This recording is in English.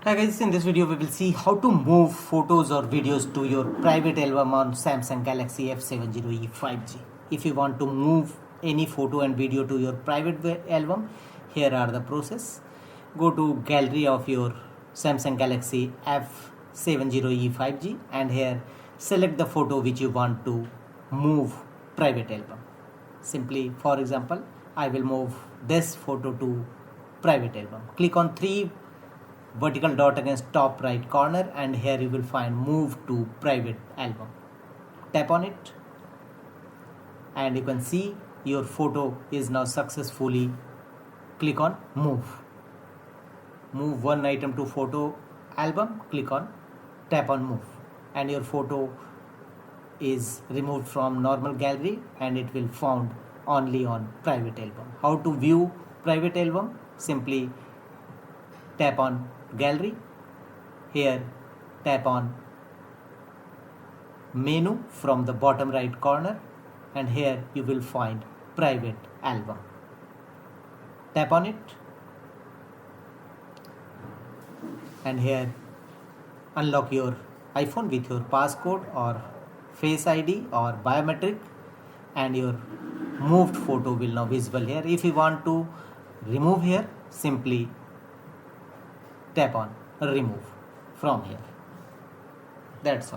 Hi guys, in this video we will see how to move photos or videos to your private album on Samsung Galaxy F70e 5G. If you want to move any photo and video to your private album, here are the process. Go to gallery of your Samsung Galaxy F70e 5G and here select the photo which you want to move private album. Simply, for example, I will move this photo to private album. Click on three vertical dot against top right corner and here you will find move to private album. Tap on it and you can see your photo is now successfully. Click on move one item to photo album. Click on tap on move and your photo is removed from normal gallery and it will found only on private album. How to view private album? Simply tap on gallery, here tap on menu from the bottom right corner and here you will find private album. Tap on it and here unlock your iPhone with your passcode or Face ID or biometric and your moved photo will now visible here. If you want to remove here, simply tap on remove from here. That's all.